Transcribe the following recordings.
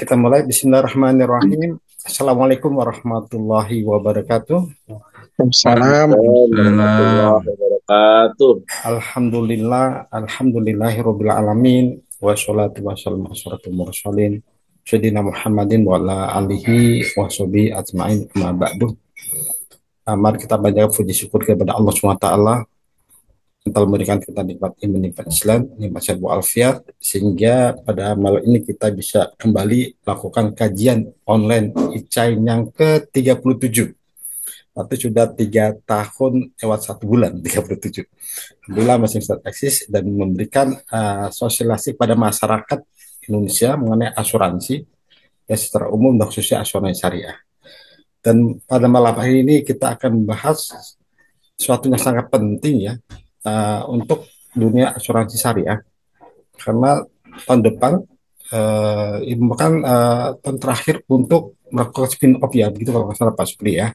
Kita mulai. Bismillahirrahmanirrahim. Assalamualaikum warahmatullahi wabarakatuh. Salam. Warahmatullahi Waalaikumsalam. wabarakatuh. Alhamdulillahirabbil alamin. Wassalatu wassalamu ala asyrofil mursalin sayyidina Muhammadin wa ala alihi washabihi ajmain, amma ba'du. Mari kita banyak puji syukur kepada Allah Subhanahu wa taala yang telah memberikan kita nikmat iman, nikmat Islam, nikmat sehat walafiat, sehingga pada malam ini kita bisa kembali melakukan kajian online ICAI yang ke-37. Atau sudah 3 tahun lewat 1 bulan, 37. Alhamdulillah masih tetap eksis dan memberikan sosialisasi pada masyarakat Indonesia mengenai asuransi ya secara umum dan khususnya asuransi syariah. Dan pada malam hari ini kita akan membahas sesuatu yang sangat penting ya untuk dunia asuransi syariah, karena tahun depan ini bukan tahun terakhir untuk melakukan spin off ya, begitu kalau nggak salah Pak Supri ya.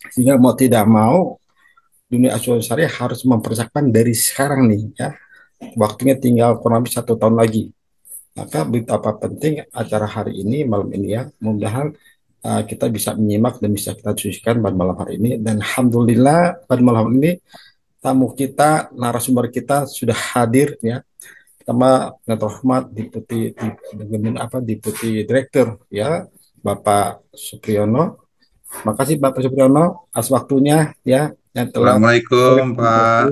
Sehingga mau tidak mau dunia asuransi syariah harus mempersiapkan dari sekarang nih ya. Waktunya tinggal kurang lebih 1 tahun lagi. Maka betapa penting acara hari ini malam ini ya. Mudah-mudahan kita bisa menyimak dan bisa kita diskusikan pada malam hari ini. Dan alhamdulillah pada malam ini tamu kita, narasumber kita sudah hadir ya. Pertama, dengan terhormat Deputi Direktur ya, Bapak Supriyono. Makasih Bapak Supriyono atas waktunya ya yang telah. Assalamualaikum, Pak.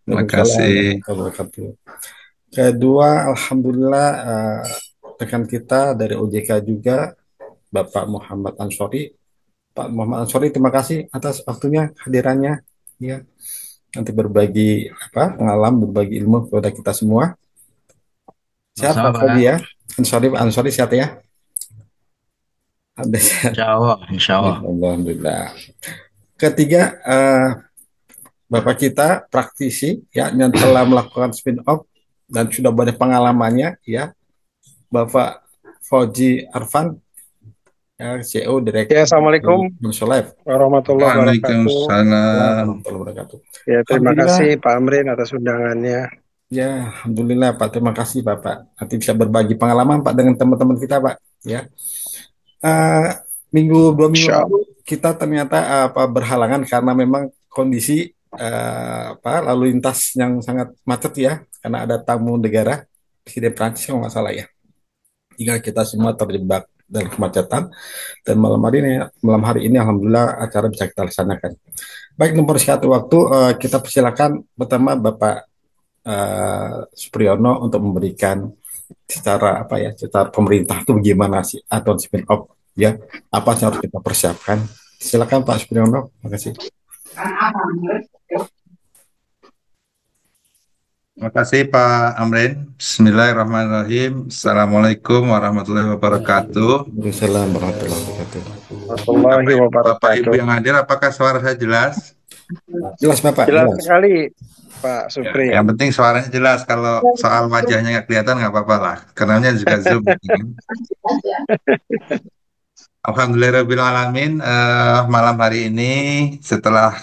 Terima Waalaikumsalam kasih. warahmatullahi wabarakatuh. Kedua, alhamdulillah rekan kita dari OJK juga, Bapak Muhammad Ansori. Pak Muhammad Ansori, terima kasih atas waktunya, hadirannya. Ya, nanti berbagi pengalaman, berbagi ilmu kepada kita semua. Sehat Pak Sama, Fadi Pak. ya? Ansori sehat ya? Ada sehat. Insya Allah, insya Allah. Alhamdulillah. Ketiga, Bapak kita praktisi ya yang telah melakukan spin off dan sudah banyak pengalamannya ya, Bapak Fauzi Arfan ya, CEO Ya, Direktur Assalamualaikum Indonesia Life. warahmatullahi wabarakatuh. Waalaikumsalam. Warahmatullahi wabarakatuh. Ya, terima Alhamdulillah kasih Pak Amrin atas undangannya. ya, alhamdulillah Pak, terima kasih Bapak. Nanti bisa berbagi pengalaman Pak dengan teman-teman kita Pak ya. Eh, 2 minggu Insya lalu Allah. kita ternyata berhalangan karena memang kondisi lalu lintas yang sangat macet ya, karena ada tamu negara Presiden Prancis kalau nggak salah ya. Hingga kita semua terjebak dalam kemacetan, dan malam hari ini alhamdulillah acara bisa kita laksanakan. Baik, nomor satu waktu kita persilakan pertama Bapak Supriyono untuk memberikan secara pemerintah itu bagaimana sih atau spin off ya, apa yang harus kita persiapkan. Silakan Pak Supriyono, terima kasih. Terima kasih, Pak Amrin. Bismillahirrahmanirrahim. Assalamualaikum warahmatullahi wabarakatuh. Waalaikumsalam warahmatullahi wabarakatuh. Warahmatullahi Bapak Ibu wabarakatuh. yang hadir, apakah suara saya jelas? Jelas Bapak, Jelas jelas. sekali, Pak Ya, Supri. yang penting suaranya jelas. Kalau soal wajahnya nggak kelihatan nggak apa-apa lah. Karena juga Zoom. Alhamdulillahirrahmanirrahim. Malam hari ini setelah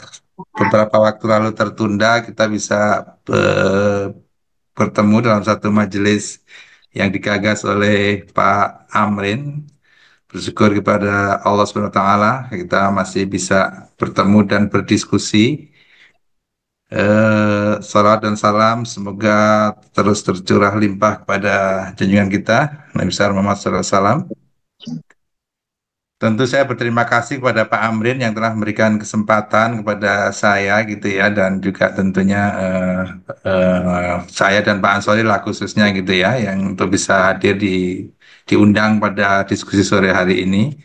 beberapa waktu lalu tertunda, kita bisa eh, bertemu dalam satu majelis yang digagas oleh Pak Amrin. Bersyukur kepada Allah Subhanahu wa Ta'ala, kita masih bisa bertemu dan berdiskusi. Salawat dan salam semoga terus tercurah limpah kepada junjungan kita Nabi besar Muhammad SAW. Tentu saya berterima kasih kepada Pak Amrin yang telah memberikan kesempatan kepada saya gitu ya, dan juga tentunya saya dan Pak Ansori lah khususnya gitu ya, yang untuk bisa hadir diundang pada diskusi sore hari ini.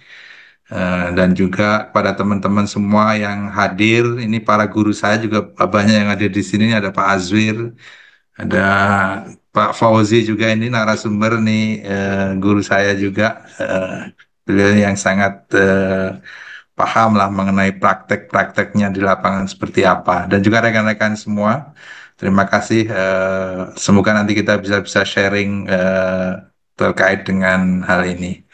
Dan juga pada teman-teman semua yang hadir, ini para guru saya juga banyak yang hadir di sini, ada Pak Azwir, ada Pak Fauzi juga, ini narasumber nih, guru saya juga. Beliau yang sangat paham lah mengenai praktek-prakteknya di lapangan seperti apa. Dan juga rekan-rekan semua, terima kasih. Semoga nanti kita bisa sharing terkait dengan hal ini.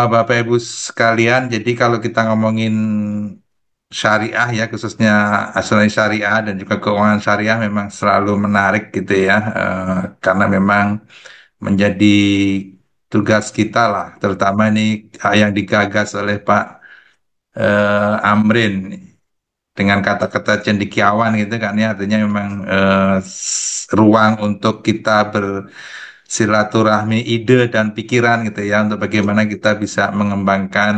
Bapak Ibu sekalian, jadi kalau kita ngomongin syariah ya, khususnya asuransi syariah dan juga keuangan syariah memang selalu menarik gitu ya, karena memang menjadi tugas kita lah, terutama ini yang digagas oleh Pak Amrin dengan kata-kata cendekiawan gitu kan ya, artinya memang ruang untuk kita bersilaturahmi ide dan pikiran gitu ya, untuk bagaimana kita bisa mengembangkan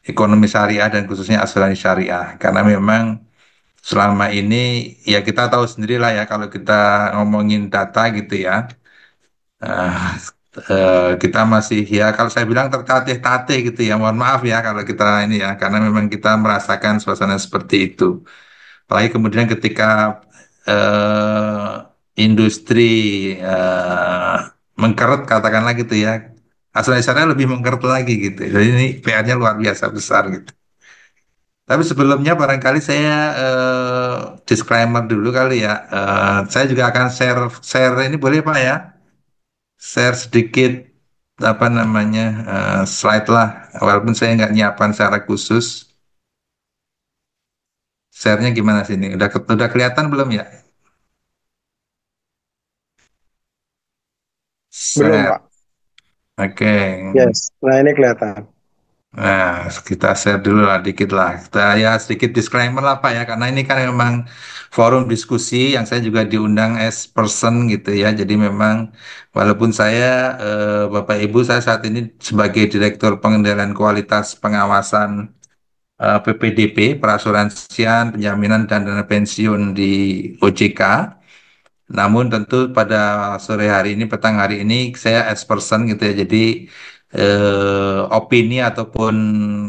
ekonomi syariah dan khususnya asuransi syariah, karena memang selama ini ya kita tahu sendiri lah ya, kalau kita ngomongin data gitu ya, eh, kita masih ya kalau saya bilang tertatih-tatih gitu ya, mohon maaf ya kalau kita ini ya, karena memang kita merasakan suasana seperti itu. Apalagi kemudian ketika industri eh, mengkeret katakanlah gitu ya, asuransi syariah lebih mengkeret lagi gitu. Jadi ini PR-nya luar biasa besar gitu. Tapi sebelumnya barangkali saya disclaimer dulu kali ya. Saya juga akan share share ini boleh Pak ya? Share sedikit apa namanya slide lah. Walaupun saya nggak nyiapkan secara khusus. Share-nya gimana sini? Udah kelihatan belum ya? Belum, Share. Pak. Oke. Yes. Nah, ini kelihatan. Nah, kita share dulu lah dikit lah. Kita ya sedikit disclaimer lah Pak ya, karena ini kan memang forum diskusi yang saya juga diundang as person gitu ya. Jadi memang walaupun saya Bapak Ibu saya saat ini sebagai Direktur Pengendalian Kualitas Pengawasan PPDP, Perasuransian, Penjaminan dan Dana Pensiun di OJK. Namun tentu pada sore hari ini, petang hari ini, saya as person gitu ya. Jadi opini ataupun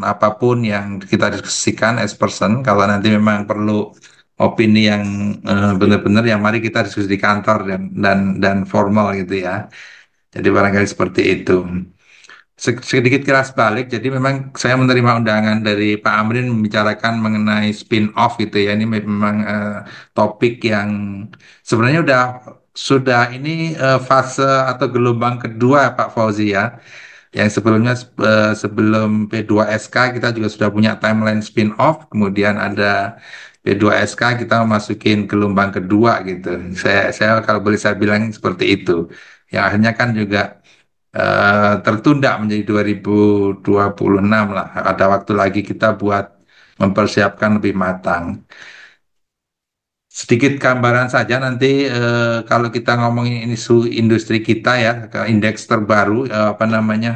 apapun yang kita diskusikan as person, kalau nanti memang perlu opini yang benar-benar, yang mari kita diskusi di kantor dan formal gitu ya. Jadi barangkali seperti itu. Sedikit kilas balik, jadi memang saya menerima undangan dari Pak Amrin membicarakan mengenai spin-off gitu ya. Ini memang topik yang sebenarnya sudah ini fase atau gelombang kedua Pak Fauzi ya. Yang sebelumnya sebelum P2SK kita juga sudah punya timeline spin-off, kemudian ada P2SK kita masukin gelombang kedua gitu. Saya kalau boleh saya bilang seperti itu. Yang akhirnya kan juga tertunda menjadi 2026 lah. Ada waktu lagi kita buat mempersiapkan lebih matang. Sedikit gambaran saja nanti kalau kita ngomongin isu industri kita ya, ke indeks terbaru apa namanya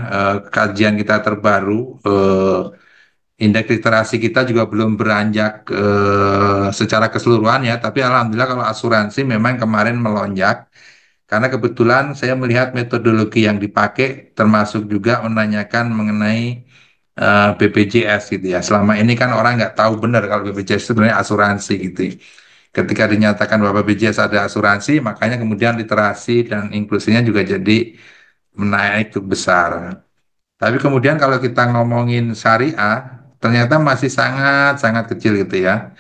kajian kita terbaru, indeks literasi kita juga belum beranjak secara keseluruhan ya, tapi alhamdulillah kalau asuransi memang kemarin melonjak. Karena kebetulan saya melihat metodologi yang dipakai termasuk juga menanyakan mengenai BPJS gitu ya. Selama ini kan orang nggak tahu benar kalau BPJS itu sebenarnya asuransi gitu. Ketika dinyatakan bahwa BPJS ada asuransi, makanya kemudian literasi dan inklusinya juga jadi menaik cukup besar. Tapi kemudian kalau kita ngomongin syariah, ternyata masih sangat-sangat kecil gitu ya.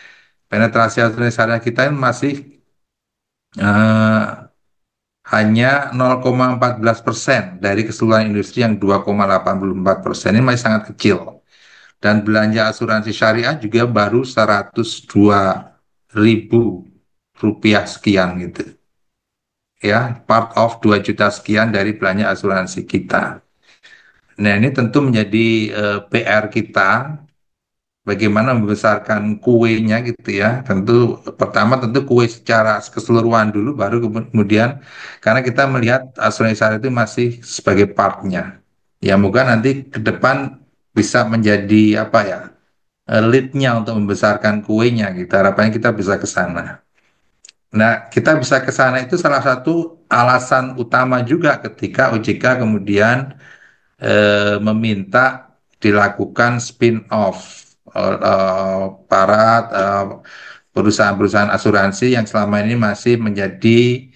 Penetrasi asuransi syariah kita ini masih eh, hanya 0,14% dari keseluruhan industri yang 2,84%, ini masih sangat kecil. Dan belanja asuransi syariah juga baru 102 ribu rupiah sekian gitu. Ya, part of 2 juta sekian dari belanja asuransi kita. Nah, ini tentu menjadi PR kita bagaimana membesarkan kuenya gitu ya. Tentu pertama tentu kue secara keseluruhan dulu, baru kemudian karena kita melihat asuransi syariah itu masih sebagai partnya. Ya moga nanti ke depan bisa menjadi apa ya, leadnya untuk membesarkan kuenya gitu. Harapannya kita bisa ke sana. Nah, kita bisa ke sana itu salah satu alasan utama juga ketika OJK kemudian meminta dilakukan spin-off para perusahaan-perusahaan asuransi yang selama ini masih menjadi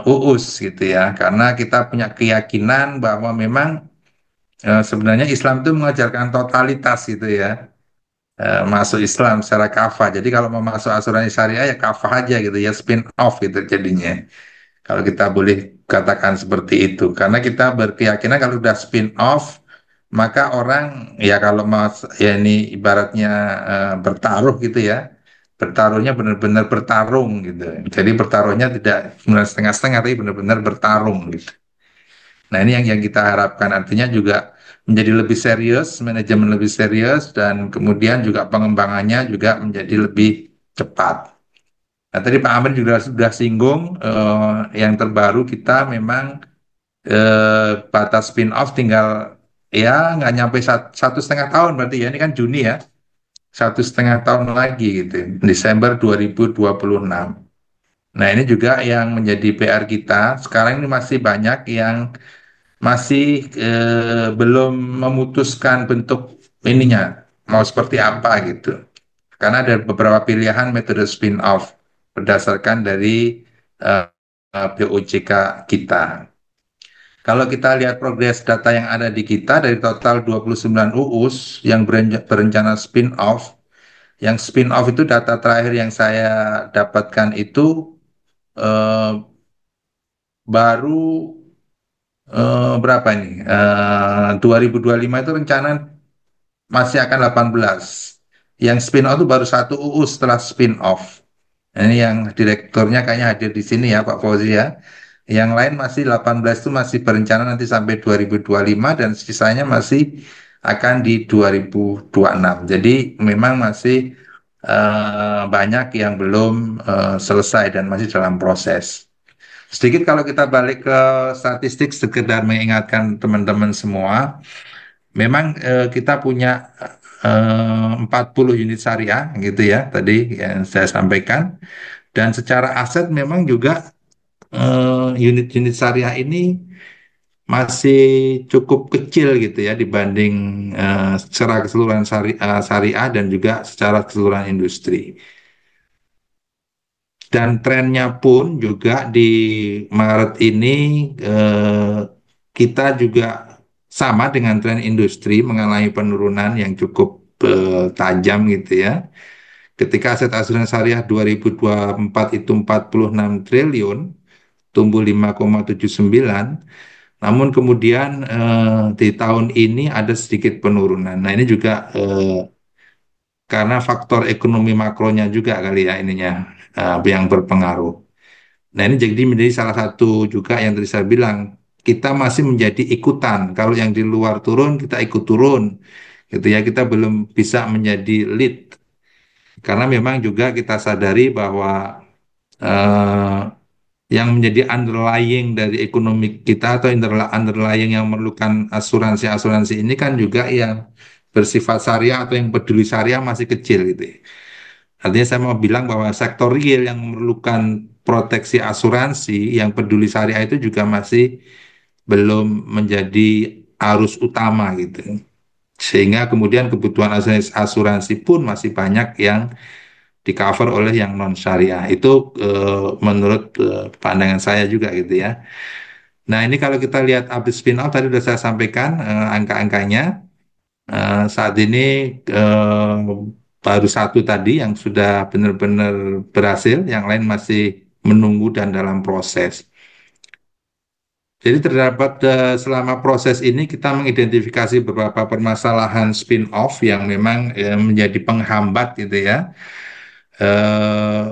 UUS gitu ya. Karena kita punya keyakinan bahwa memang sebenarnya Islam itu mengajarkan totalitas gitu ya. Masuk Islam secara kafah. Jadi kalau mau masuk asuransi syariah ya kafah aja gitu ya, spin-off gitu jadinya. Kalau kita boleh katakan seperti itu, karena kita berkeyakinan kalau udah spin off, maka orang ya kalau mas ya ini ibaratnya bertaruh gitu ya, bertaruhnya benar-benar bertarung gitu. Jadi bertaruhnya tidak benar setengah-setengah, tapi benar-benar bertarung gitu. Nah, ini yang kita harapkan, artinya juga menjadi lebih serius, manajemen lebih serius, dan kemudian juga pengembangannya juga menjadi lebih cepat. Nah, tadi Pak Amir juga sudah singgung, yang terbaru kita memang batas spin-off tinggal ya nggak nyampe 1,5 tahun, berarti ya ini kan Juni ya, 1,5 tahun lagi gitu, Desember 2026. Nah, ini juga yang menjadi PR kita. Sekarang ini masih banyak yang masih belum memutuskan bentuk ininya mau seperti apa gitu. Karena ada beberapa pilihan metode spin-off berdasarkan dari eh, POJK kita. Kalau kita lihat progres data yang ada di kita dari total 29 UUS yang berencana spin-off, yang spin-off itu data terakhir yang saya dapatkan itu eh, baru berapa ini? 2025 itu rencana masih akan 18. Yang spin-off itu baru satu UU setelah spin-off. Nah, ini yang direkturnya kayaknya hadir di sini ya Pak Fauzi ya. Yang lain masih 18 itu masih berencana nanti sampai 2025 dan sisanya masih akan di 2026. Jadi memang masih banyak yang belum selesai dan masih dalam proses. Sedikit kalau kita balik ke statistik sekedar mengingatkan teman-teman semua, memang kita punya 40 unit syariah gitu ya tadi yang saya sampaikan, dan secara aset memang juga unit-unit syariah ini masih cukup kecil gitu ya dibanding secara keseluruhan syariah dan juga secara keseluruhan industri. Dan trennya pun juga di Maret ini eh, kita juga sama dengan tren industri mengalami penurunan yang cukup tajam gitu ya. Ketika aset asuransi syariah 2024 itu 46 triliun, tumbuh 5,79, namun kemudian di tahun ini ada sedikit penurunan. Nah, ini juga karena faktor ekonomi makronya juga kali ya ininya yang berpengaruh. Nah, ini jadi menjadi salah satu juga yang tadi saya bilang, kita masih menjadi ikutan. Kalau yang di luar turun, kita ikut turun. Gitu ya, kita belum bisa menjadi lead. Karena memang juga kita sadari bahwa eh, yang menjadi underlying dari ekonomi kita atau underlying yang memerlukan asuransi-asuransi ini kan juga yang bersifat syariah atau yang peduli syariah masih kecil gitu ya. Artinya saya mau bilang bahwa sektor real yang memerlukan proteksi asuransi yang peduli syariah itu juga masih belum menjadi arus utama gitu. Sehingga kemudian kebutuhan asuransi asuransi pun masih banyak yang di cover oleh yang non syariah. Itu menurut pandangan saya juga gitu ya. Nah, ini kalau kita lihat update spin-off tadi sudah saya sampaikan angka-angkanya. Saat ini eh, baru satu tadi yang sudah benar-benar berhasil, yang lain masih menunggu dan dalam proses. Jadi terdapat selama proses ini kita mengidentifikasi beberapa permasalahan spin-off yang memang menjadi penghambat gitu ya. Eh,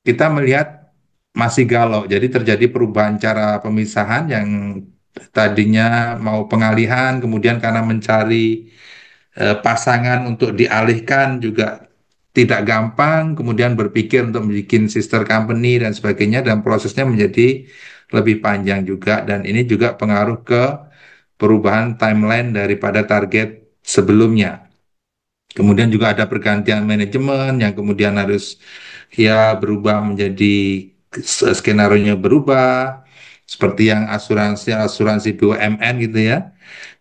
kita melihat masih galau, jadi terjadi perubahan cara pemisahan yang tadinya mau pengalihan, kemudian karena mencari pasangan untuk dialihkan juga tidak gampang, kemudian berpikir untuk bikin sister company dan sebagainya, dan prosesnya menjadi lebih panjang juga, dan ini juga pengaruh ke perubahan timeline daripada target sebelumnya. Kemudian juga ada pergantian manajemen yang kemudian harus ya berubah menjadi skenario-nya berubah, seperti yang asuransi BUMN gitu ya.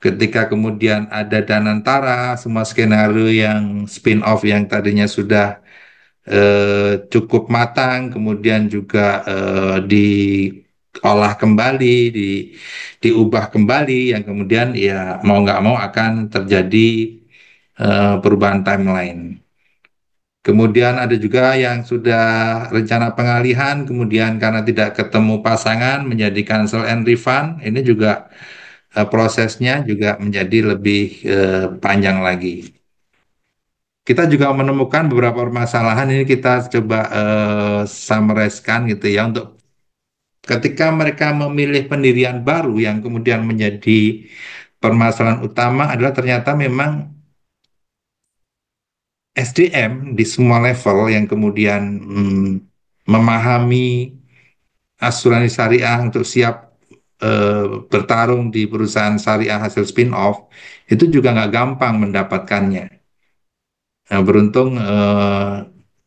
Ketika kemudian ada Danantara, semua skenario yang spin-off yang tadinya sudah cukup matang, kemudian juga diolah kembali, diubah kembali, yang kemudian ya mau nggak mau akan terjadi perubahan timeline. Kemudian ada juga yang sudah rencana pengalihan, kemudian karena tidak ketemu pasangan menjadi cancel and refund. Ini juga prosesnya juga menjadi lebih panjang lagi. Kita juga menemukan beberapa permasalahan ini kita coba summarize-kan gitu ya untuk ketika mereka memilih pendirian baru yang kemudian menjadi permasalahan utama adalah ternyata memang SDM di semua level yang kemudian memahami asuransi syariah untuk siap bertarung di perusahaan syariah hasil spin-off itu juga nggak gampang mendapatkannya. Nah, beruntung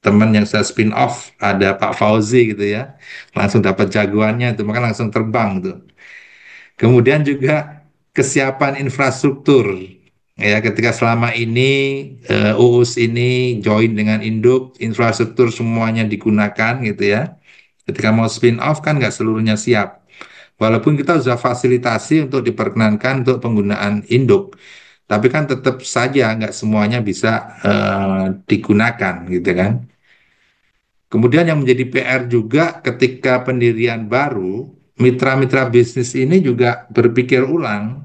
teman yang saya spin-off ada Pak Fauzi gitu ya, langsung dapat jagoannya itu, maka langsung terbang tuh. Kemudian juga kesiapan infrastruktur. Ya, ketika selama ini UUS ini join dengan induk, infrastruktur semuanya digunakan gitu ya. Ketika mau spin off kan nggak seluruhnya siap. Walaupun kita sudah fasilitasi untuk diperkenankan untuk penggunaan induk, tapi kan tetap saja nggak semuanya bisa digunakan gitu kan. Kemudian yang menjadi PR juga ketika pendirian baru, mitra-mitra bisnis ini juga berpikir ulang.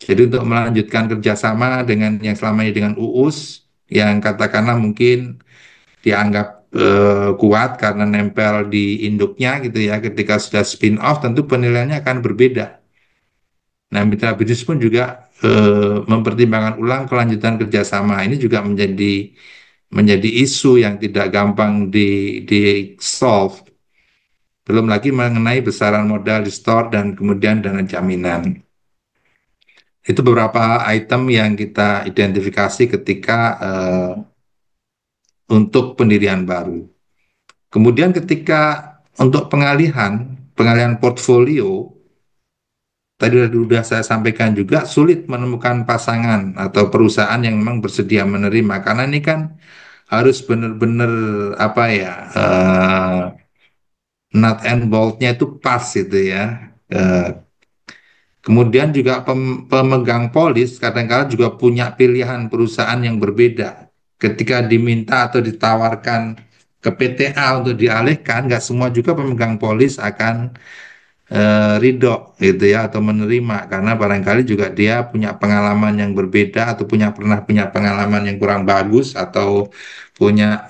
Jadi untuk melanjutkan kerjasama dengan yang selama ini dengan UUS, yang katakanlah mungkin dianggap kuat karena nempel di induknya gitu ya, ketika sudah spin off tentu penilaiannya akan berbeda. Nah, mitra bisnis pun juga mempertimbangkan ulang kelanjutan kerjasama ini juga menjadi isu yang tidak gampang di solve. Belum lagi mengenai besaran modal di store dan kemudian dana jaminan. Itu beberapa item yang kita identifikasi ketika untuk pendirian baru. Kemudian ketika untuk pengalihan portfolio, tadi sudah saya sampaikan juga sulit menemukan pasangan atau perusahaan yang memang bersedia menerima karena ini kan harus benar-benar apa ya nut and boltnya itu pas itu ya. Eh, Kemudian juga pemegang polis kadang-kadang juga punya pilihan perusahaan yang berbeda. Ketika diminta atau ditawarkan ke PTA untuk dialihkan, nggak semua juga pemegang polis akan ridho gitu ya atau menerima karena barangkali juga dia punya pengalaman yang berbeda atau pernah punya pengalaman yang kurang bagus atau punya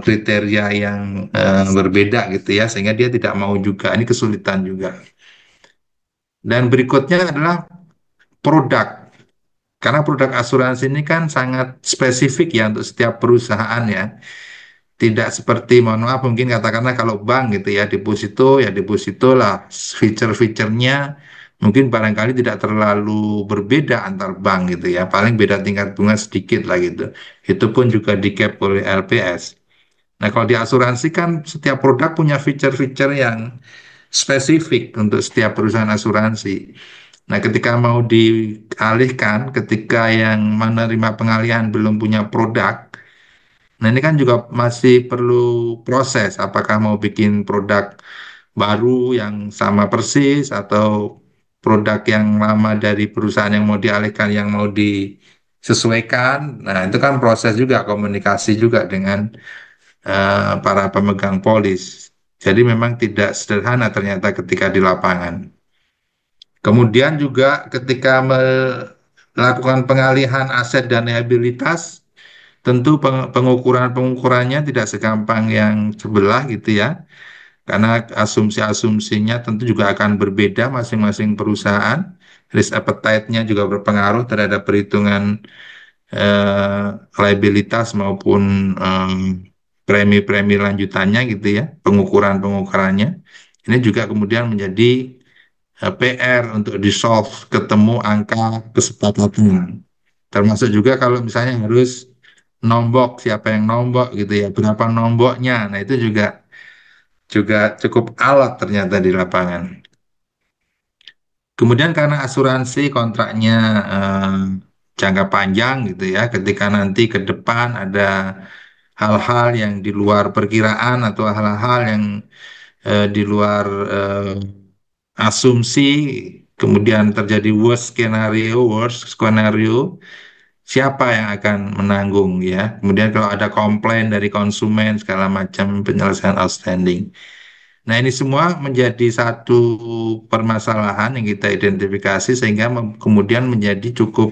kriteria yang berbeda gitu ya sehingga dia tidak mau juga. Ini kesulitan juga. Dan berikutnya adalah produk. Karena produk asuransi ini kan sangat spesifik ya untuk setiap perusahaan ya. Tidak seperti, mohon maaf mungkin katakanlah kalau bank gitu ya deposito lah feature-featurenya mungkin barangkali tidak terlalu berbeda antar bank gitu ya. Paling beda tingkat bunga sedikit lah gitu. Itu pun juga di cap oleh LPS. Nah kalau di asuransi kan setiap produk punya feature-feature yang spesifik untuk setiap perusahaan asuransi. Nah, ketika mau dialihkan, ketika yang menerima pengalihan belum punya produk, nah ini kan juga masih perlu proses. Apakah mau bikin produk baru yang sama persis atau produk yang lama dari perusahaan yang mau dialihkan yang mau disesuaikan. Nah, itu kan proses juga komunikasi juga dengan para pemegang polis. Jadi memang tidak sederhana ternyata ketika di lapangan. Kemudian juga ketika melakukan pengalihan aset dan liabilitas, tentu pengukurannya tidak segampang yang sebelah gitu ya. Karena asumsi-asumsinya tentu juga akan berbeda masing-masing perusahaan. Risk appetite-nya juga berpengaruh terhadap perhitungan eh, liabilitas maupun premi-premi lanjutannya gitu ya, pengukurannya. Ini juga kemudian menjadi PR untuk di-solve, ketemu angka kesepakatan. Termasuk juga kalau misalnya harus nombok, siapa yang nombok gitu ya, berapa nomboknya. Nah, itu juga cukup alat ternyata di lapangan. Kemudian karena asuransi kontraknya eh, jangka panjang gitu ya, ketika nanti ke depan ada hal-hal yang di luar perkiraan atau hal-hal yang di luar asumsi, kemudian terjadi worst skenario, siapa yang akan menanggung ya? Kemudian kalau ada komplain dari konsumen segala macam penyelesaian outstanding. Nah, ini semua menjadi satu permasalahan yang kita identifikasi sehingga kemudian menjadi cukup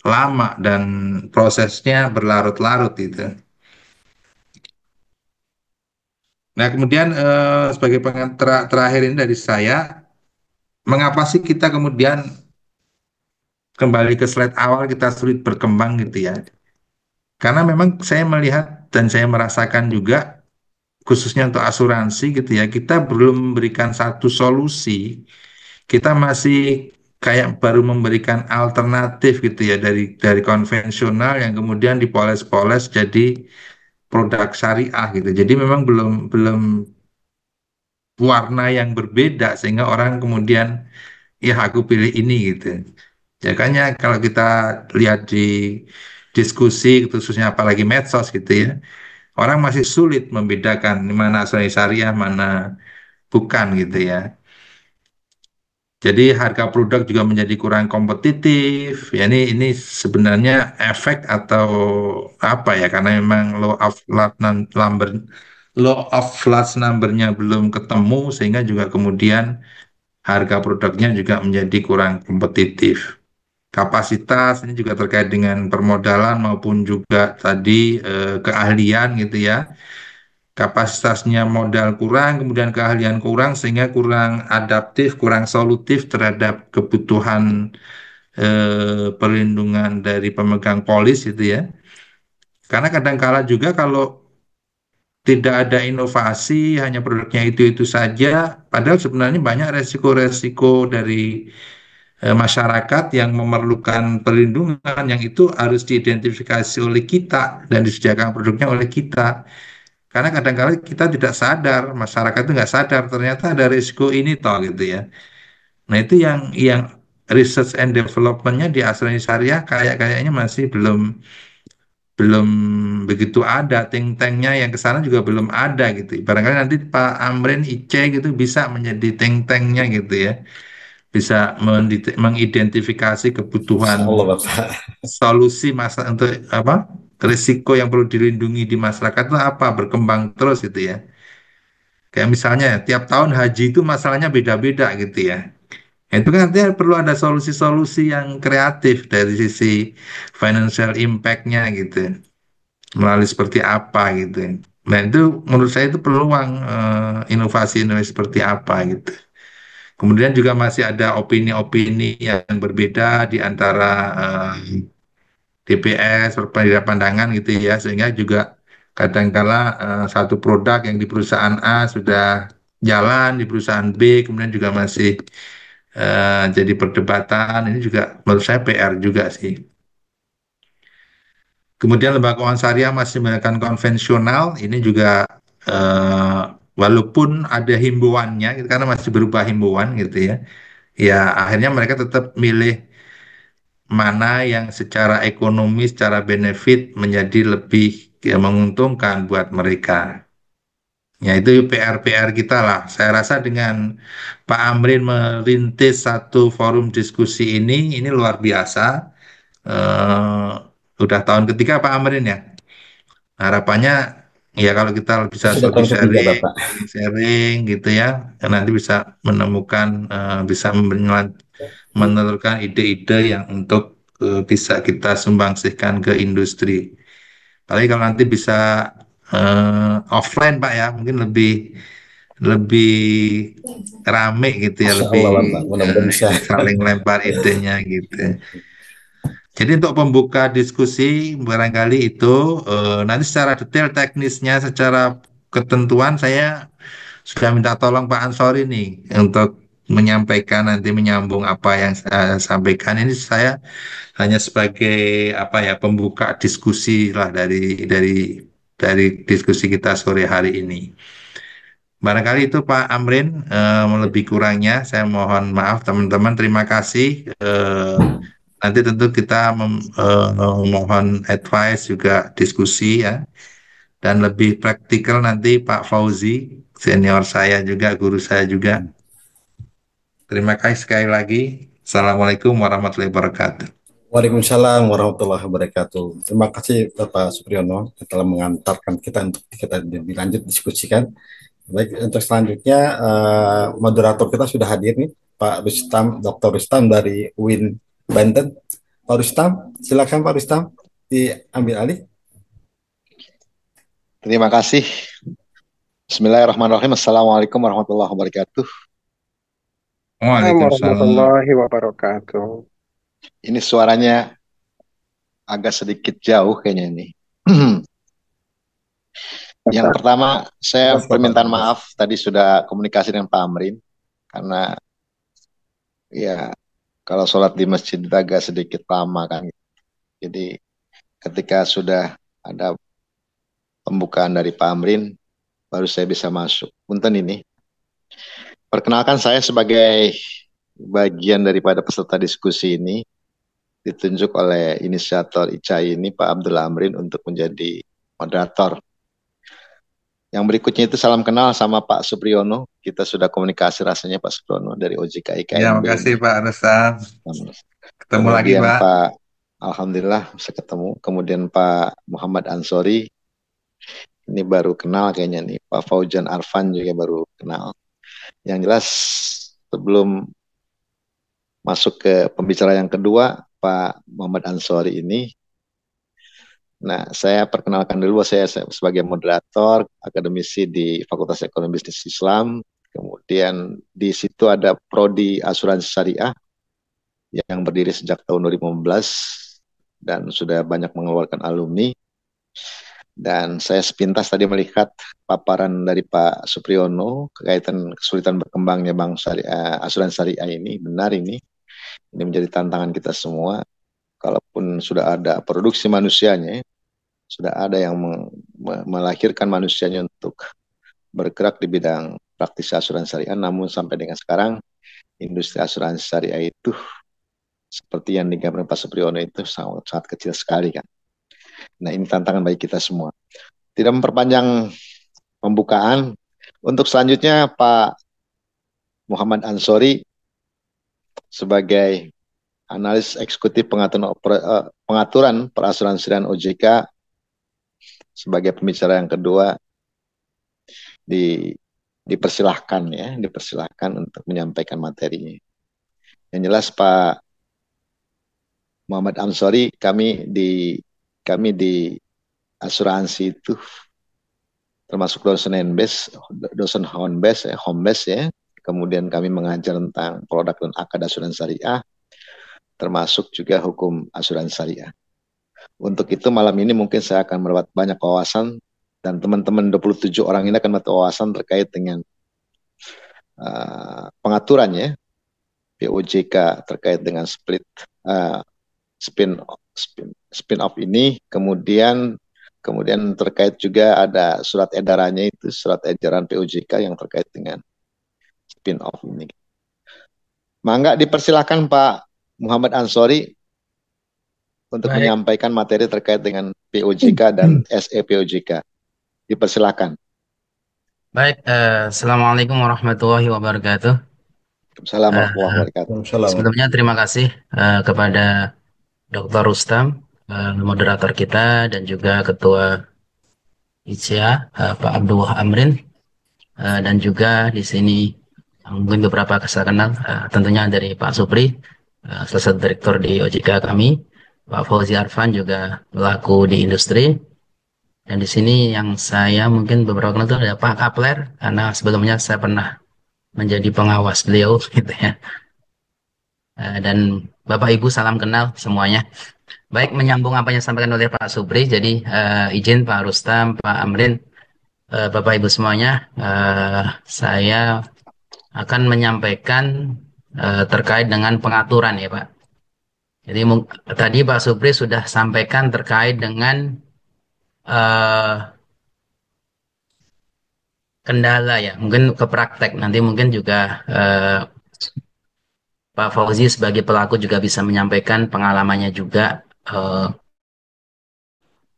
lama dan prosesnya berlarut-larut itu. Nah, kemudian sebagai terakhir ini dari saya, mengapa sih kita kemudian kembali ke slide awal kita sulit berkembang gitu ya? Karena memang saya melihat dan saya merasakan juga, khususnya untuk asuransi gitu ya, kita belum memberikan satu solusi. Kita masih kayak baru memberikan alternatif gitu ya dari konvensional yang kemudian dipoles-poles jadi produk syariah gitu. Jadi memang belum belum warna yang berbeda sehingga orang kemudian ya aku pilih ini gitu. Ya kayaknya kalau kita lihat di diskusi khususnya apalagi medsos gitu ya, orang masih sulit membedakan di mana asuransi syariah mana bukan gitu ya. Jadi harga produk juga menjadi kurang kompetitif. Ya ini sebenarnya efek atau apa ya? Karena memang law of large number-nya belum ketemu sehingga juga kemudian harga produknya juga menjadi kurang kompetitif. Kapasitas ini juga terkait dengan permodalan maupun juga tadi keahlian gitu ya. Kapasitasnya modal kurang, kemudian keahlian kurang, sehingga kurang adaptif, kurang solutif terhadap kebutuhan perlindungan dari pemegang polis itu ya. Karena kadang-kala juga kalau tidak ada inovasi, hanya produknya itu-itu saja, padahal sebenarnya banyak resiko-resiko dari masyarakat yang memerlukan perlindungan yang itu harus diidentifikasi oleh kita dan disediakan produknya oleh kita. Karena kadang-kadang kita tidak sadar, masyarakat itu nggak sadar ternyata ada risiko ini toh gitu ya. Nah itu yang research and development-nya di asuransi syariah kayaknya masih belum belum begitu ada, think tanknya yang ke sana juga belum ada gitu. Barangkali nanti Pak Amrin IC gitu bisa menjadi think tanknya gitu ya, bisa mengidentifikasi kebutuhan Insya Allah Bapak. solusi masa untuk apa risiko yang perlu dilindungi di masyarakat itu apa berkembang terus gitu ya. Kayak misalnya tiap tahun haji itu masalahnya beda-beda gitu ya. Nah, itu kan artinya perlu ada solusi-solusi yang kreatif dari sisi financial impact-nya gitu. Melalui seperti apa gitu. Nah itu menurut saya itu peluang inovasi-inovasi seperti apa gitu. Kemudian juga masih ada opini-opini yang berbeda di antara DPS, perbedaan pandangan gitu ya, sehingga juga kadangkala satu produk yang di perusahaan A sudah jalan, di perusahaan B kemudian juga masih jadi perdebatan. Ini juga menurut saya PR juga sih. Kemudian lembaga keuangan syariah masih menggunakan konvensional, ini juga eh, walaupun ada himbauannya, gitu, karena masih berubah himbauan gitu ya, ya akhirnya mereka tetap milih mana yang secara ekonomi, secara benefit menjadi lebih ya, menguntungkan buat mereka. Ya itu PR-PR kita lah. Saya rasa dengan Pak Amrin merintis satu forum diskusi ini luar biasa. Eh, udah tahun ketiga Pak Amrin ya. Harapannya ya kalau kita bisa Sudah lebih tahun ketiga Bapak. sharing gitu ya, nanti bisa menemukan, bisa menelurkan ide-ide yang untuk bisa kita sumbangsihkan ke industri. Tapi kalau nanti bisa offline Pak ya, mungkin lebih lebih rame gitu ya, Masya lebih Allah Bapak. Mudah-mudahan bisa. saling lempar idenya gitu. Jadi untuk pembuka diskusi barangkali itu nanti secara detail teknisnya, secara ketentuan saya sudah minta tolong Pak Ansori nih untuk menyampaikan nanti menyambung apa yang saya sampaikan. Ini saya hanya sebagai apa ya pembuka diskusi lah dari diskusi kita sore hari ini. Barangkali itu Pak Amrin, lebih kurangnya saya mohon maaf teman-teman. Terima kasih. Nanti tentu kita mohon advice juga diskusi ya. Dan lebih praktikal nanti Pak Fauzi, senior saya juga, guru saya juga. Terima kasih sekali lagi. Assalamualaikum warahmatullahi wabarakatuh. Waalaikumsalam warahmatullahi wabarakatuh. Terima kasih Bapak Supriyono yang telah mengantarkan kita untuk kita lebih lanjut diskusikan. Baik, untuk selanjutnya moderator kita sudah hadir nih, Pak Rustam, Dr. Rustam dari UIN Banten. Pak Rustam, silakan Pak Rustam diambil alih. Terima kasih Bismillahirrahmanirrahim. Assalamualaikum warahmatullahi wabarakatuh. Assalamualaikum Waalaikumsalam. warahmatullahi wabarakatuh. Ini suaranya agak sedikit jauh kayaknya ini. Yang pertama, saya Terus, Bapak, permintaan terus. maaf tadi sudah komunikasi dengan Pak Amrin karena ya kalau sholat di masjid itu agak sedikit lama kan. Jadi ketika sudah ada pembukaan dari Pak Amrin, baru saya bisa masuk. Punten ini. Perkenalkan saya sebagai bagian daripada peserta diskusi ini, ditunjuk oleh inisiator ICAI ini Pak Abdul Amrin untuk menjadi moderator. Yang berikutnya itu salam kenal sama Pak Supriyono. Kita sudah komunikasi rasanya Pak Supriyono dari OJK Ya, IKNB makasih ini. Pak Rustam. Ketemu lagi Kemudian Pak. Pak, Alhamdulillah bisa ketemu. Kemudian Pak Muhammad Ansori, ini baru kenal kayaknya nih. Pak Faujan Arfan juga baru kenal. Yang jelas sebelum masuk ke pembicara yang kedua, Pak Muhammad Ansori ini. Nah, saya perkenalkan dulu bahwa saya sebagai moderator, akademisi di Fakultas Ekonomi Bisnis Islam. Kemudian di situ ada Prodi Asuransi Syariah yang berdiri sejak tahun 2015 dan sudah banyak mengeluarkan alumni. Dan saya sepintas tadi melihat paparan dari Pak Supriyono kaitan kesulitan berkembangnya bank syariah, asuransi syariah ini. Benar ini menjadi tantangan kita semua. Kalaupun sudah ada produksi manusianya, sudah ada yang melahirkan manusianya untuk bergerak di bidang praktisi asuransi syariah, namun sampai dengan sekarang industri asuransi syariah itu seperti yang digambarkan Pak Supriyono itu sangat, sangat kecil sekali kan. Nah, ini tantangan bagi kita semua. Tidak memperpanjang pembukaan, untuk selanjutnya Pak Muhammad Ansori sebagai analis eksekutif pengaturan perasuransian OJK sebagai pembicara yang kedua dipersilahkan untuk menyampaikan materinya. Yang jelas Pak Muhammad Ansori, kami di asuransi itu termasuk dosen home base ya. Kemudian kami mengajar tentang produk dan akad asuransi syariah, termasuk juga hukum asuransi syariah. Untuk itu malam ini mungkin saya akan mendapat banyak wawasan dan teman-teman 27 orang ini akan mendapat wawasan terkait dengan pengaturannya POJK terkait dengan spin off ini, kemudian terkait juga ada surat edarannya itu, surat edaran POJK yang terkait dengan spin off ini. Mangga dipersilakan Pak Muhammad Ansori untuk Baik, menyampaikan materi terkait dengan POJK dan SE POJK. Dipersilakan. baik. Assalamualaikum warahmatullahi wabarakatuh. Assalamualaikum Eh, warahmatullahi wabarakatuh. Assalamualaikum. Sebelumnya terima kasih kepada Dr. Rustam, moderator kita, dan juga Ketua ICA, Pak Abdul Amrin, dan juga di sini mungkin beberapa saya kenal, tentunya dari Pak Supri, salah satu direktur di OJK kami, Pak Fauzi Arfan juga pelaku di industri. Dan di sini yang saya mungkin beberapa kenal itu ada Pak Kapler, karena sebelumnya saya pernah menjadi pengawas beliau gitu ya. Dan Bapak Ibu salam kenal semuanya. Baik, menyambung apa yang disampaikan oleh Pak Subri, jadi izin Pak Rustam, Pak Amrin, Bapak Ibu semuanya, saya akan menyampaikan terkait dengan pengaturan ya Pak. Jadi tadi Pak Subri sudah sampaikan terkait dengan eh, kendala ya, mungkin ke praktek. Nanti mungkin juga Pak Fauzi sebagai pelaku juga bisa menyampaikan pengalamannya juga,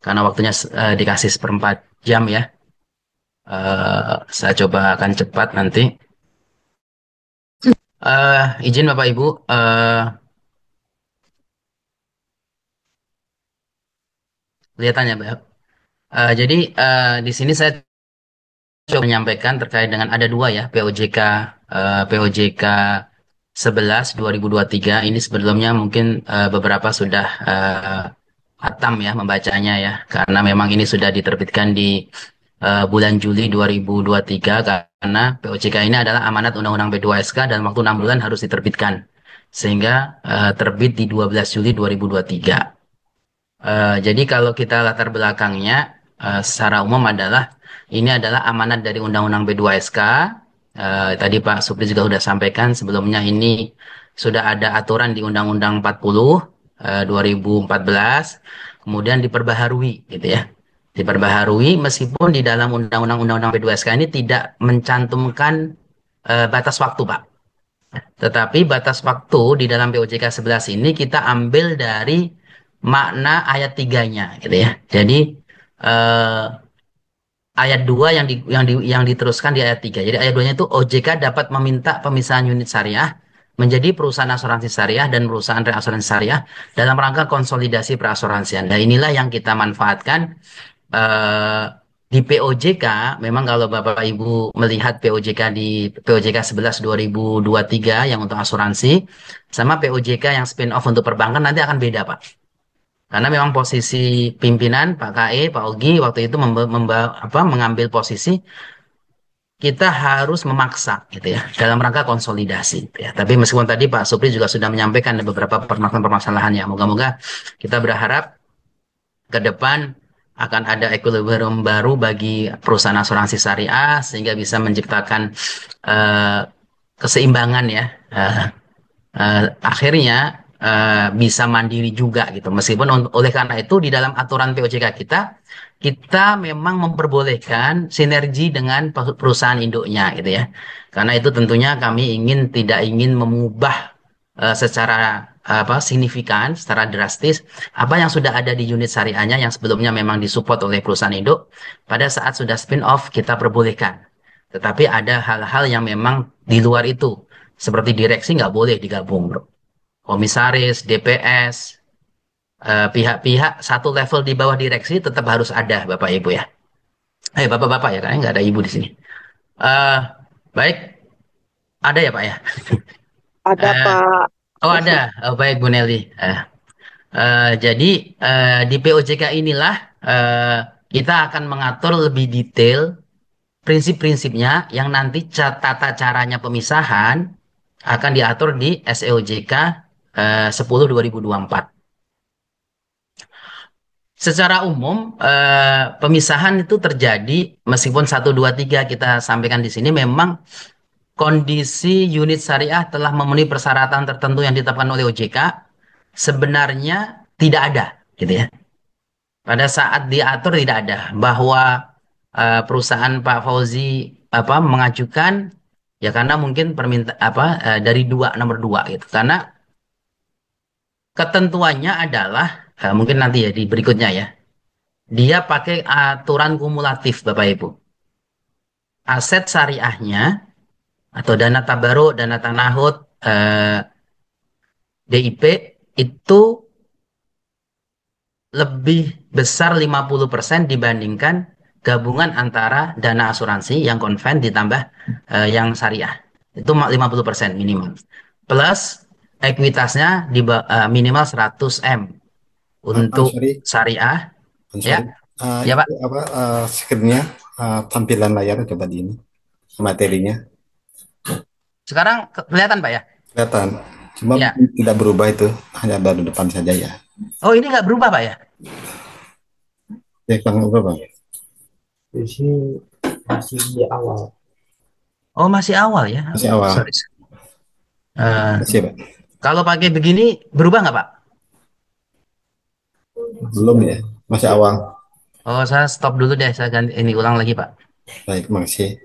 karena waktunya dikasih seperempat jam ya. Saya coba akan cepat nanti. Izin Bapak Ibu, kelihatannya Pak. Jadi di sini saya coba menyampaikan terkait dengan ada dua ya POJK, POJK 11 2023 ini sebelumnya mungkin beberapa sudah hatam ya membacanya ya, karena memang ini sudah diterbitkan di bulan Juli 2023 karena POJK ini adalah amanat Undang-Undang P2SK dan waktu 6 bulan harus diterbitkan. Sehingga terbit di 12 Juli 2023. Jadi kalau kita latar belakangnya secara umum adalah ini adalah amanat dari Undang-Undang P2SK. Tadi Pak Supri juga sudah sampaikan sebelumnya ini sudah ada aturan di Undang-Undang 40 2014, kemudian diperbaharui gitu ya. Diperbaharui meskipun di dalam Undang-Undang P2SK ini tidak mencantumkan batas waktu, Pak. Tetapi batas waktu di dalam POJK 11 ini kita ambil dari makna ayat tiganya gitu ya. Jadi eh, ayat 2 yang diteruskan di ayat 3. Jadi ayat 2-nya itu OJK dapat meminta pemisahan unit syariah menjadi perusahaan asuransi syariah dan perusahaan reasuransi syariah dalam rangka konsolidasi perasuransian. Dan inilah yang kita manfaatkan eh, di POJK. Memang kalau Bapak Ibu melihat POJK di POJK 11 2023 yang untuk asuransi sama POJK yang spin off untuk perbankan nanti akan beda, Pak. Karena memang posisi pimpinan Pak KE, Pak Ogi waktu itu mengambil posisi kita harus memaksa gitu ya dalam rangka konsolidasi gitu ya. Tapi meskipun tadi Pak Supri juga sudah menyampaikan ada beberapa permasalahan ya. Moga-moga kita berharap ke depan akan ada equilibrium baru bagi perusahaan asuransi syariah sehingga bisa menciptakan eh, keseimbangan ya. Akhirnya bisa mandiri juga gitu. Meskipun oleh karena itu di dalam aturan POJK kita memang memperbolehkan sinergi dengan perusahaan induknya gitu ya. Karena itu tentunya kami tidak ingin mengubah secara signifikan, secara drastis apa yang sudah ada di unit syariahnya yang sebelumnya memang disupport oleh perusahaan induk. Pada saat sudah spin off kita perbolehkan. Tetapi ada hal-hal yang memang di luar itu. Seperti direksi nggak boleh digabung, bro. Komisaris, DPS, pihak-pihak satu level di bawah direksi tetap harus ada, Bapak Ibu ya. Bapak-bapak ya, karena nggak ada Ibu di sini. Eh, baik, ada ya Pak ya? Ada Eh, Pak. oh ada, oh, baik Bu Nelly. Jadi di POJK inilah eh, kita akan mengatur lebih detail prinsip-prinsipnya yang nanti tata caranya pemisahan akan diatur di SEOJK 10 2024. Secara umum pemisahan itu terjadi meskipun 1 2 3 kita sampaikan di sini memang kondisi unit syariah telah memenuhi persyaratan tertentu yang ditetapkan oleh OJK sebenarnya tidak ada gitu ya. Pada saat diatur tidak ada bahwa perusahaan Pak Fauzi mengajukan ya karena mungkin dari nomor dua gitu. Karena ketentuannya adalah mungkin nanti ya di berikutnya ya. Dia pakai aturan kumulatif Bapak Ibu. Aset syariahnya atau dana tabaruk, dana tanahud, DIP itu lebih besar 50% dibandingkan gabungan antara dana asuransi yang konven ditambah yang syariah. Itu 50% minimal. Plus ekuitasnya minimal 100 M untuk Sorry, syariah. Ya, sorry. ya Pak. Itu apa screen-nya, tampilan layar coba di ini materinya Sekarang kelihatan Pak ya? kelihatan. Cuma Ya. tidak berubah itu, hanya baru depan saja ya. Oh ini nggak berubah Pak ya? Ya, Bang, berapa? Di sini masih di awal. Oh masih awal ya? Masih awal. Sorry. Eh, Masih, Pak. kalau pakai begini berubah nggak Pak? Belum ya, masih awal. Oh saya stop dulu deh, saya ganti ini ulang lagi Pak. Baik, makasih.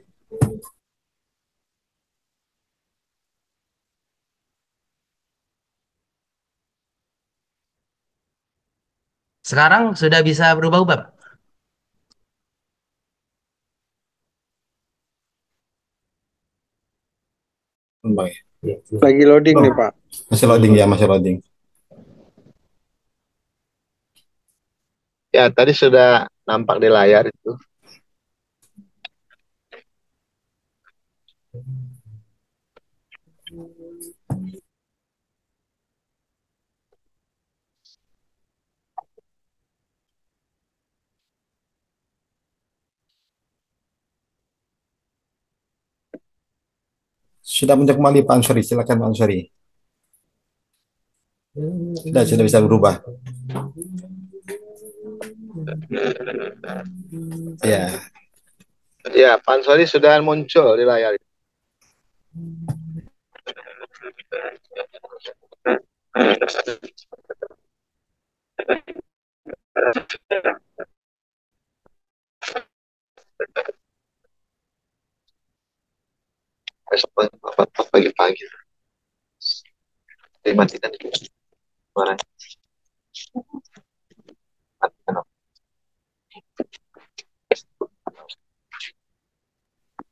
Sekarang sudah bisa berubah-ubah Pak? Baik. Ya, Lagi loading Oh, nih Pak. masih loading ya, masih loading. Ya, tadi sudah nampak di layar itu. Sudah muncul kembali Pak Ansori, silakan Pak Ansori. Sudah bisa berubah. Ya, Ya, Pak Ansori sudah muncul di layar. Pagi-pagi. Dimatikan dulu suaranya. Matikan.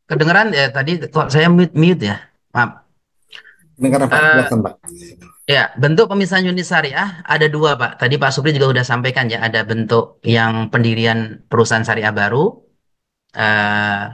Kedengeran ya tadi kok saya mute ya. Maaf. dengar Pak, Eh, silakan Pak. Ya, bentuk pemisahan unit syariah ada dua, Pak. Tadi Pak Supri juga udah sampaikan ya, ada bentuk yang pendirian perusahaan syariah baru, eh,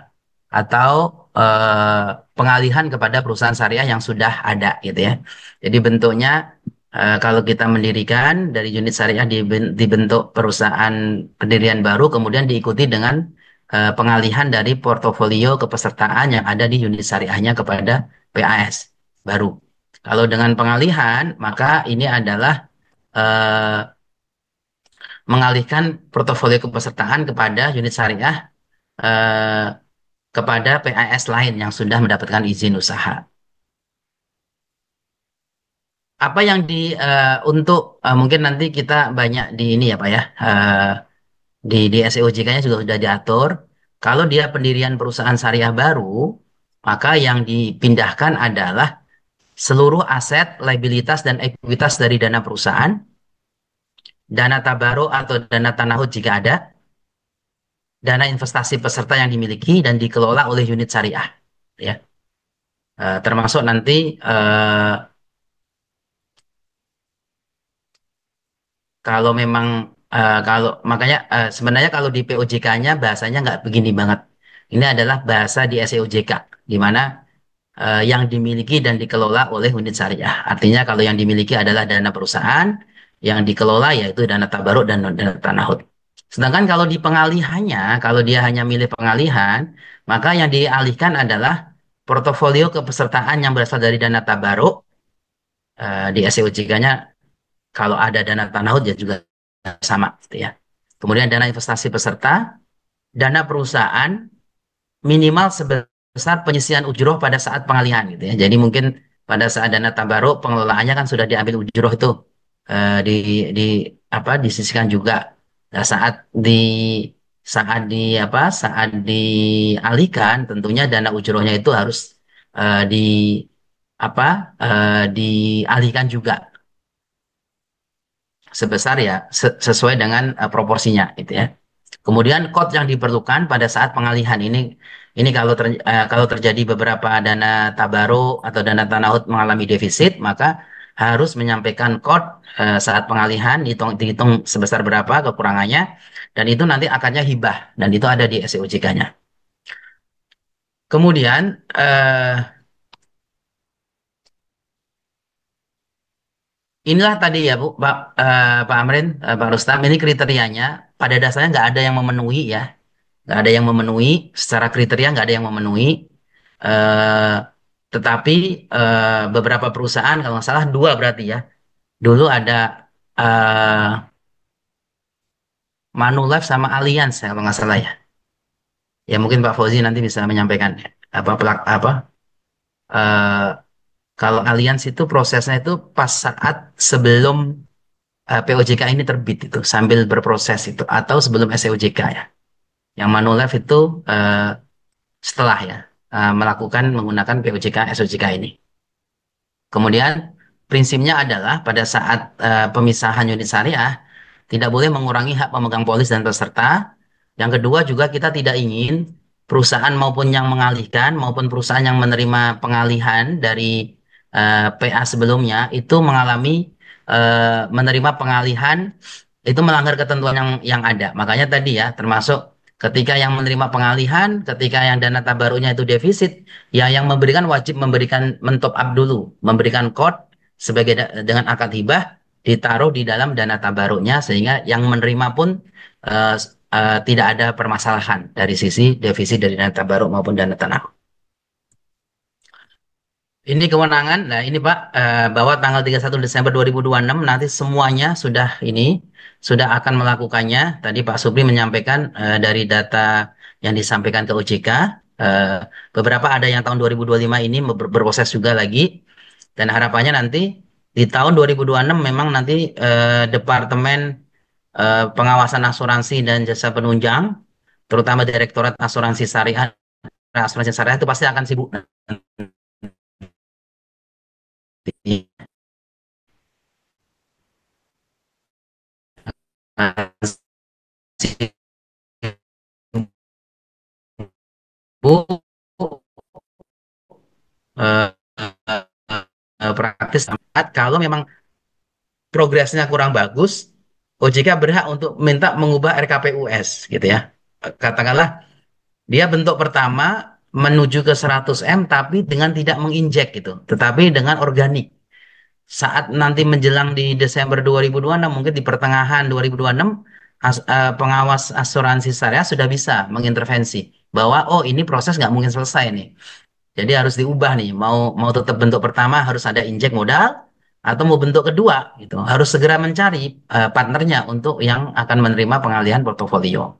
atau eh, pengalihan kepada perusahaan syariah yang sudah ada, gitu ya. Jadi bentuknya, kalau kita mendirikan dari unit syariah dibentuk perusahaan pendirian baru, kemudian diikuti dengan pengalihan dari portofolio kepesertaan yang ada di unit syariahnya kepada PAS baru. Kalau dengan pengalihan, maka ini adalah eh, mengalihkan portofolio kepesertaan kepada unit syariah, eh, kepada PAS lain yang sudah mendapatkan izin usaha. Apa yang untuk mungkin nanti kita banyak di ini ya Pak ya, di SEOJK-nya juga sudah diatur. Kalau dia pendirian perusahaan syariah baru, maka yang dipindahkan adalah seluruh aset, liabilitas, dan ekuitas dari dana perusahaan, dana tabaruk atau dana tanahud jika ada, dana investasi peserta yang dimiliki dan dikelola oleh unit syariah, ya. Termasuk nanti kalau memang kalau makanya sebenarnya kalau di POJK-nya bahasanya nggak begini banget. Ini adalah bahasa di SEOJK, di mana yang dimiliki dan dikelola oleh unit syariah. Artinya kalau yang dimiliki adalah dana perusahaan, yang dikelola yaitu dana tabaruk dan dana tanahud. Sedangkan kalau di pengalihannya, kalau dia hanya milih pengalihan, maka yang dialihkan adalah portofolio kepesertaan yang berasal dari dana tabaruk, di SEOJK-nya kalau ada dana tanahud ya juga sama, gitu ya. Kemudian dana investasi peserta, dana perusahaan minimal sebesar penyisihan ujroh pada saat pengalihan, gitu ya. Jadi mungkin pada saat dana tabaruk pengelolaannya kan sudah diambil ujroh itu, di di apa disisikan juga. Nah, saat dialihkan tentunya dana ujrohnya itu harus di dialihkan juga sebesar ya sesuai dengan proporsinya, gitu ya. Kemudian kod yang diperlukan pada saat pengalihan ini kalau terjadi beberapa dana tabaruk atau dana tanahud mengalami defisit, maka harus menyampaikan kod saat pengalihan, dihitung sebesar berapa kekurangannya, dan itu nanti akarnya hibah, dan itu ada di SEOJK-nya. Kemudian inilah tadi ya Bu, Pak Amrin, Pak Rustam, ini kriterianya. Pada dasarnya nggak ada yang memenuhi ya, nggak ada yang memenuhi secara kriteria, nggak ada yang memenuhi. eh, tetapi beberapa perusahaan, kalau nggak salah dua berarti ya, dulu ada eh, Manulife sama Allianz ya, kalau nggak salah ya. Ya mungkin Pak Fauzi nanti bisa menyampaikan ya. Eh, Kalau Allianz itu prosesnya itu pas saat sebelum POJK ini terbit, itu sambil berproses itu, atau sebelum SEOJK ya. Yang Manulife itu setelah ya, melakukan menggunakan POJK SOJK ini. Kemudian prinsipnya adalah pada saat pemisahan unit syariah tidak boleh mengurangi hak pemegang polis dan peserta. Yang kedua juga kita tidak ingin perusahaan maupun yang mengalihkan maupun perusahaan yang menerima pengalihan dari PA sebelumnya itu mengalami menerima pengalihan itu melanggar ketentuan yang ada. Makanya tadi ya, termasuk ketika yang menerima pengalihan, ketika yang dana tabaruknya itu defisit, ya yang memberikan wajib memberikan mentop up dulu, memberikan kode sebagai dengan akad hibah, ditaruh di dalam dana tabaruknya sehingga yang menerima pun eh, tidak ada permasalahan dari sisi defisit dari dana tabaruk maupun dana tanah. Ini kewenangan. Nah, ini Pak, bahwa tanggal 31 Desember 2026 nanti semuanya sudah akan melakukannya. Tadi Pak Supri menyampaikan dari data yang disampaikan ke OJK, eh, beberapa ada yang tahun 2025 ini berproses juga lagi. Dan harapannya nanti di tahun 2026 memang nanti Departemen Pengawasan Asuransi dan Jasa Penunjang, terutama Direktorat Asuransi Syariah itu pasti akan sibuk nanti. Bu, eh, praktis amat. Kalau memang progresnya kurang bagus, OJK berhak untuk minta mengubah RKPUS gitu ya. Katakanlah dia bentuk pertama menuju ke 100M tapi dengan tidak menginjek gitu, tetapi dengan organik. Saat nanti menjelang di Desember 2026, mungkin di pertengahan 2026, pengawas asuransi syariah sudah bisa mengintervensi bahwa oh ini proses nggak mungkin selesai nih. Jadi harus diubah nih. Mau mau tetap bentuk pertama harus ada injek modal atau mau bentuk kedua gitu. Harus segera mencari partnernya untuk yang akan menerima pengalihan portofolio.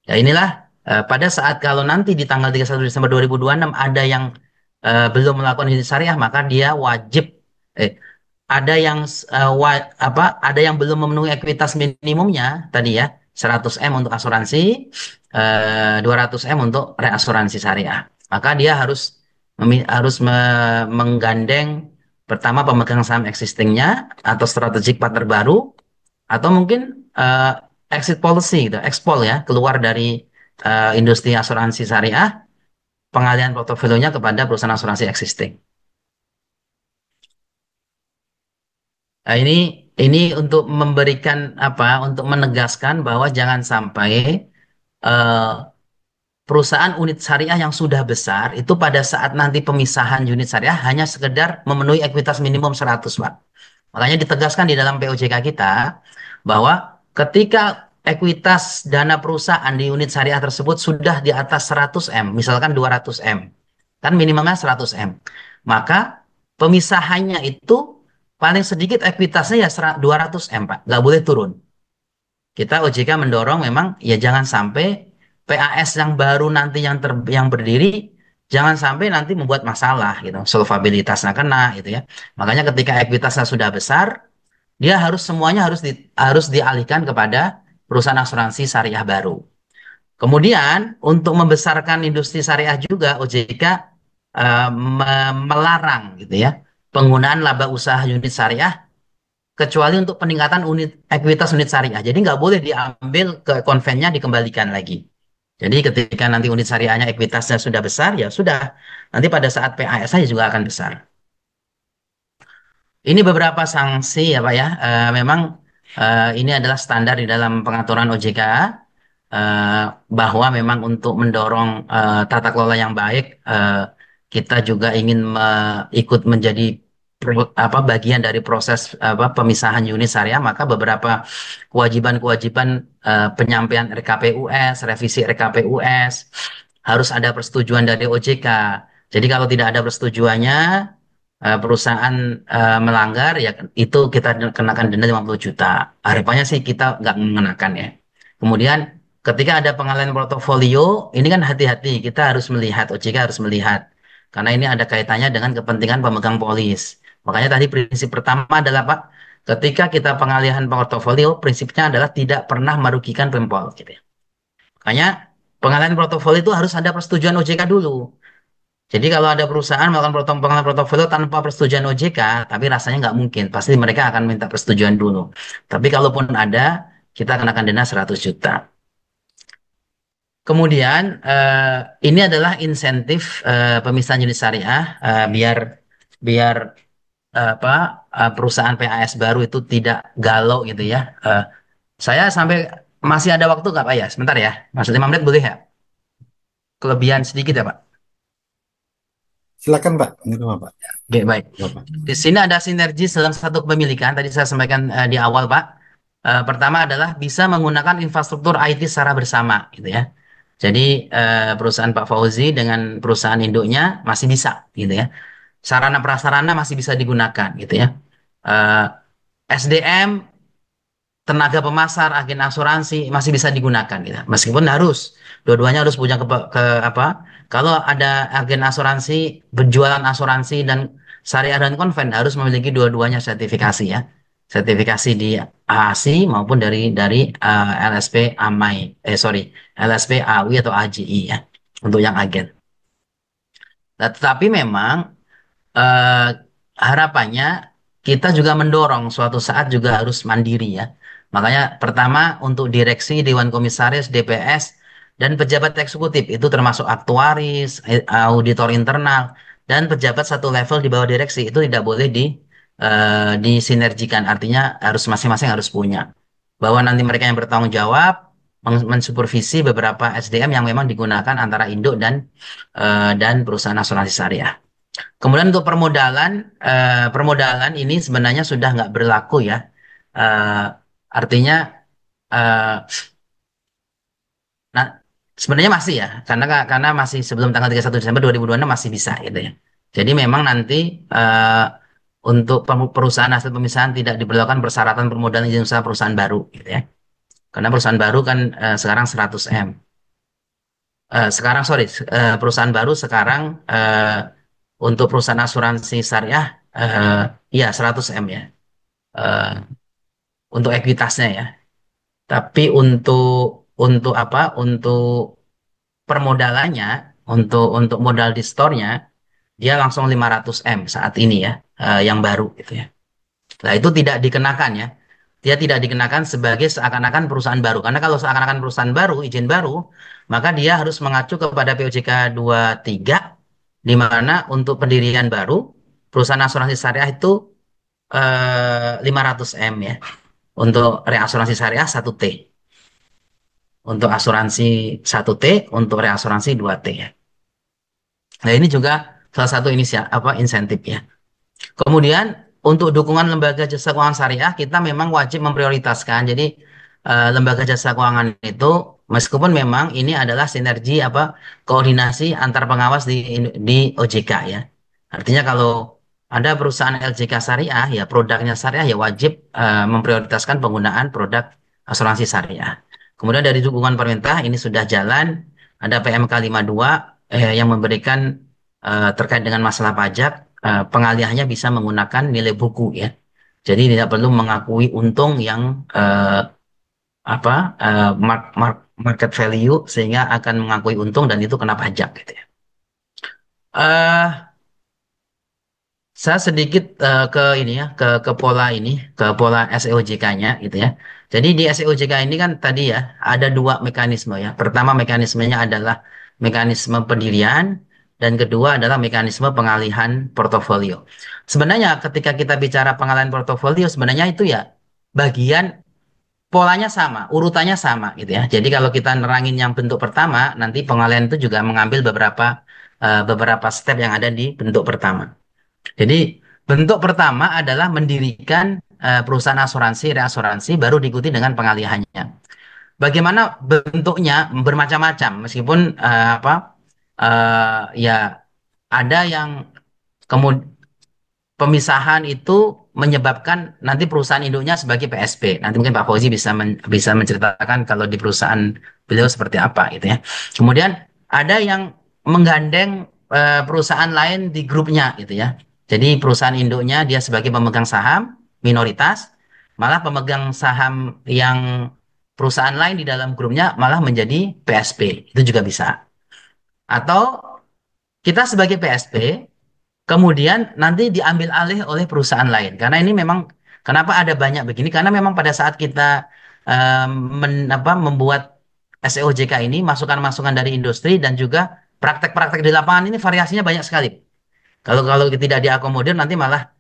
Ya inilah pada saat kalau nanti di tanggal 31 Desember 2026 ada yang belum melakukan bisnis syariah, maka dia wajib eh, ada yang ada yang belum memenuhi ekuitas minimumnya tadi ya, 100M untuk asuransi, 200M untuk reasuransi syariah. Maka dia menggandeng pertama pemegang saham existingnya atau strategic partner baru, atau mungkin exit policy gitu, expol ya, keluar dari industri asuransi syariah, pengalihan portofolionya kepada perusahaan asuransi existing. Nah, ini untuk memberikan untuk menegaskan bahwa jangan sampai eh, perusahaan unit syariah yang sudah besar itu pada saat nanti pemisahan unit syariah hanya sekedar memenuhi ekuitas minimum 100, Pak. Makanya ditegaskan di dalam POJK kita bahwa ketika ekuitas dana perusahaan di unit syariah tersebut sudah di atas 100M, misalkan 200M, kan minimalnya 100M, maka pemisahannya itu paling sedikit ekuitasnya ya 200M, Pak. Nggak boleh turun. Kita OJK mendorong memang ya jangan sampai PAS yang baru nanti yang berdiri jangan sampai nanti membuat masalah gitu, solvabilitasnya kena gitu ya. Makanya ketika ekuitasnya sudah besar, dia semuanya harus dialihkan kepada perusahaan asuransi syariah baru. Kemudian untuk membesarkan industri syariah juga OJK melarang gitu ya penggunaan laba usaha unit syariah kecuali untuk peningkatan ekuitas unit syariah. Jadi nggak boleh diambil ke konvennya dikembalikan lagi. Jadi ketika nanti unit syariahnya ekuitasnya sudah besar, ya sudah. Nanti pada saat PAS saja juga akan besar. Ini beberapa sanksi ya Pak ya. Memang ini adalah standar di dalam pengaturan OJK eh, bahwa memang untuk mendorong tata kelola yang baik, kita juga ingin ikut menjadi bagian dari proses pemisahan unit syariah. Maka beberapa kewajiban-kewajiban penyampaian RKPUS, revisi RKPUS harus ada persetujuan dari OJK. Jadi kalau tidak ada persetujuannya, perusahaan melanggar ya itu kita kenakan denda 50 juta. Harapannya sih kita nggak mengenakan ya. Kemudian ketika ada pengalihan portofolio, ini kan hati-hati, kita harus melihat, OJK harus melihat. Karena ini ada kaitannya dengan kepentingan pemegang polis. Makanya tadi prinsip pertama adalah Pak, ketika kita pengalihan portofolio, prinsipnya adalah tidak pernah merugikan Pempol gitu ya. Makanya pengalihan portofolio itu harus ada persetujuan OJK dulu. Jadi kalau ada perusahaan melakukan pengalihan portofolio tanpa persetujuan OJK, tapi rasanya nggak mungkin. Pasti mereka akan minta persetujuan dulu. Tapi kalaupun ada, kita kenakan denda 100 juta. Kemudian ini adalah insentif pemisahan unit syariah biar apa perusahaan PAS baru itu tidak galau gitu ya. Saya sampai masih ada waktu nggak Pak ya? Sebentar ya, masuk 5 menit boleh ya? Kelebihan sedikit ya Pak? Silakan Pak, ini rumah Pak. Oke, baik. Bapak. Di sini ada sinergi dalam satu kepemilikan. Tadi saya sampaikan di awal, Pak. Pertama adalah bisa menggunakan infrastruktur IT secara bersama, gitu ya. Jadi perusahaan Pak Fauzi dengan perusahaan induknya masih bisa, gitu ya. sarana prasarana masih bisa digunakan gitu ya. Eh, SDM, tenaga pemasar, agen asuransi masih bisa digunakan gitu. Meskipun harus dua-duanya harus punya ke apa? Kalau ada agen asuransi, berjualan asuransi dan syariah dan konven harus memiliki dua-duanya sertifikasi ya. Sertifikasi di AASI maupun dari LSP AMAI. LSP AUI atau AJI ya untuk yang agen. Nah, tetapi memang eh, harapannya kita juga mendorong suatu saat juga harus mandiri ya. Makanya pertama untuk direksi, Dewan Komisaris, DPS, dan pejabat eksekutif itu termasuk aktuaris, auditor internal, dan pejabat satu level di bawah direksi itu tidak boleh disinergikan. Artinya harus masing-masing harus punya. Bahwa nanti mereka yang bertanggung jawab mensupervisi beberapa SDM yang memang digunakan antara induk dan perusahaan asuransi syariah. Kemudian untuk permodalan ini sebenarnya sudah nggak berlaku ya. Eh, Artinya, eh, nah sebenarnya masih ya, karena masih sebelum tanggal 31 Desember 2026 masih bisa gitu ya. Jadi memang nanti eh, untuk perusahaan hasil pemisahan tidak diperlakukan persyaratan permodalan izin usaha perusahaan baru gitu ya. Karena perusahaan baru kan sekarang 100 M. Sekarang sorry, perusahaan baru sekarang untuk perusahaan asuransi syariah ya 100 M ya. Eh, untuk ekuitasnya ya. Tapi untuk apa? Untuk permodalannya, untuk modal di store-nya dia langsung 500 M saat ini ya, yang baru gitu ya. Nah, itu tidak dikenakan ya. Dia tidak dikenakan sebagai seakan-akan perusahaan baru. Karena kalau seakan-akan perusahaan baru, izin baru, maka dia harus mengacu kepada POJK 23, di mana untuk pendirian baru, perusahaan asuransi syariah itu 500 M ya. Untuk reasuransi syariah 1T. Untuk asuransi 1T, untuk reasuransi 2T ya. Nah, ini juga salah satu insentif ya. Kemudian untuk dukungan lembaga jasa keuangan syariah kita memang wajib memprioritaskan. Jadi lembaga jasa keuangan itu meskipun memang ini adalah sinergi koordinasi antar pengawas di OJK ya. Artinya kalau ada perusahaan LJK syariah ya produknya syariah ya wajib memprioritaskan penggunaan produk asuransi syariah. Kemudian dari dukungan pemerintah ini sudah jalan ada PMK 52 yang memberikan terkait dengan masalah pajak pengalihannya bisa menggunakan nilai buku ya. Jadi tidak perlu mengakui untung yang apa market value sehingga akan mengakui untung dan itu kena pajak gitu ya. Eh saya sedikit ke ini ya ke pola SEOJK-nya gitu ya. Jadi di SEOJK ini kan tadi ya ada dua mekanisme ya. Pertama mekanismenya adalah mekanisme pendirian dan kedua adalah mekanisme pengalihan portofolio. Sebenarnya ketika kita bicara pengalihan portofolio sebenarnya itu ya bagian polanya sama, urutannya sama gitu ya. Jadi kalau kita nerangin yang bentuk pertama, nanti pengalihan itu juga mengambil beberapa step yang ada di bentuk pertama. Jadi bentuk pertama adalah mendirikan perusahaan asuransi, reasuransi, baru diikuti dengan pengalihannya. Bagaimana bentuknya bermacam-macam, meskipun ya ada yang kemudian pemisahan itu menyebabkan nanti perusahaan induknya sebagai PSP. Nanti mungkin Pak Fauzi bisa menceritakan kalau di perusahaan beliau seperti apa gitu ya. Kemudian ada yang menggandeng perusahaan lain di grupnya gitu ya. Jadi perusahaan induknya dia sebagai pemegang saham minoritas, malah pemegang saham yang perusahaan lain di dalam grupnya malah menjadi PSP. Itu juga bisa. Atau kita sebagai PSP kemudian nanti diambil alih oleh perusahaan lain. Karena ini memang kenapa ada banyak begini? Karena memang pada saat kita membuat SEOJK ini masukan-masukan dari industri dan juga praktek-praktek di lapangan ini variasinya banyak sekali. Kalau tidak diakomodir nanti malah